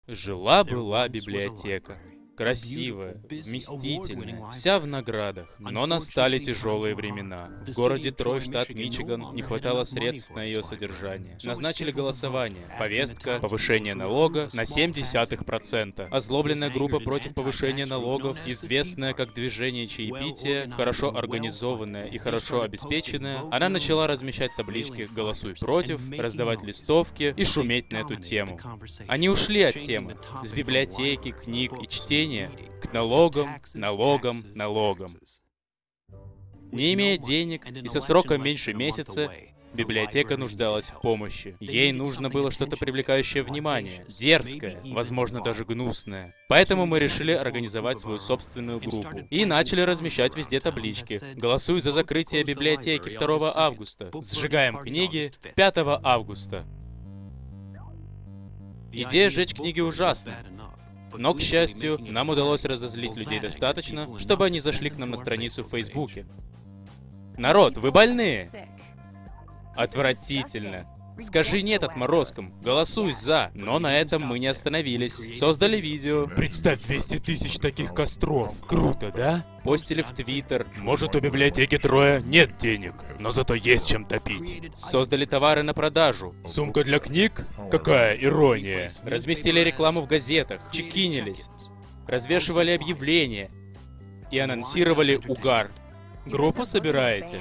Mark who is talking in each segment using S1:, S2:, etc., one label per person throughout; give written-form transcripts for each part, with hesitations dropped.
S1: Жила-была библиотека. Красивая, вместительная, вся в наградах. Но настали тяжелые времена. В городе Трой, штат Мичиган, не хватало средств на ее содержание. Назначили голосование. Повестка — повышение налога на 0,7%. Озлобленная группа против повышения налогов, известная как движение чаепития, хорошо организованная и хорошо обеспеченная, она начала размещать таблички «Голосуй против», раздавать листовки и шуметь на эту тему. Они ушли от темы с библиотеки, книг и чтения к налогам, налогам, налогам. Не имея денег и со сроком меньше месяца, библиотека нуждалась в помощи. Ей нужно было что-то привлекающее внимание, дерзкое, возможно, даже гнусное. Поэтому мы решили организовать свою собственную группу. И начали размещать везде таблички. «Голосуй за закрытие библиотеки 2 августа». «Сжигаем книги 5 августа». Идея сжечь книги ужасна. Но, к счастью, нам удалось разозлить людей достаточно, чтобы они зашли к нам на страницу в Фейсбуке. Народ, вы больные! Отвратительно. Скажи «нет» отморозкам, голосуй «за». Но на этом мы не остановились. Создали видео. Представь 200 тысяч таких костров. Круто, да? Постили в Твиттер. Может, у библиотеки Троя нет денег, но зато есть чем топить. Создали товары на продажу. Сумка для книг? Какая ирония. Разместили рекламу в газетах. Чекинились. Развешивали объявления. И анонсировали угар. Группу собираете?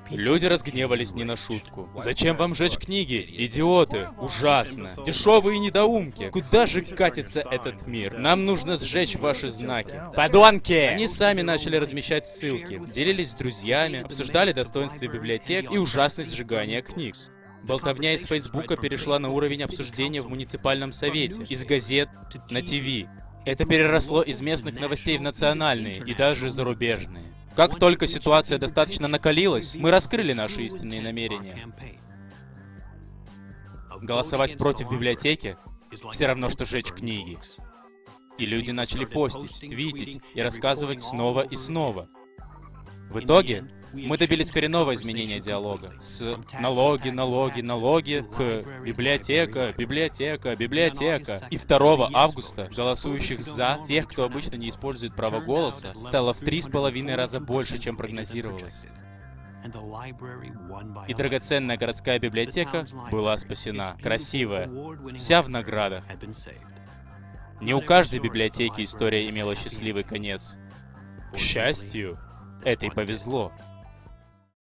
S1: Люди разгневались не на шутку. Зачем вам жечь книги? Идиоты! Ужасно! Дешевые недоумки! Куда же катится этот мир? Нам нужно сжечь ваши знаки. Подонки! Они сами начали размещать ссылки, делились с друзьями, обсуждали достоинства библиотек и ужасность сжигания книг. Болтовня из Фейсбука перешла на уровень обсуждения в муниципальном совете, из газет на ТВ. Это переросло из местных новостей в национальные и даже зарубежные. Как только ситуация достаточно накалилась, мы раскрыли наши истинные намерения. Голосовать против библиотеки — все равно, что жечь книги. И люди начали постить, твитить и рассказывать снова и снова. В итоге мы добились коренного изменения диалога с налоги, налоги, налоги к библиотека, библиотека, библиотека. И 2 августа голосующих за тех, кто обычно не использует право голоса, стало в 3,5 раза больше, чем прогнозировалось. И драгоценная городская библиотека была спасена. Красивая, вся в наградах. Не у каждой библиотеки история имела счастливый конец. К счастью, этой повезло.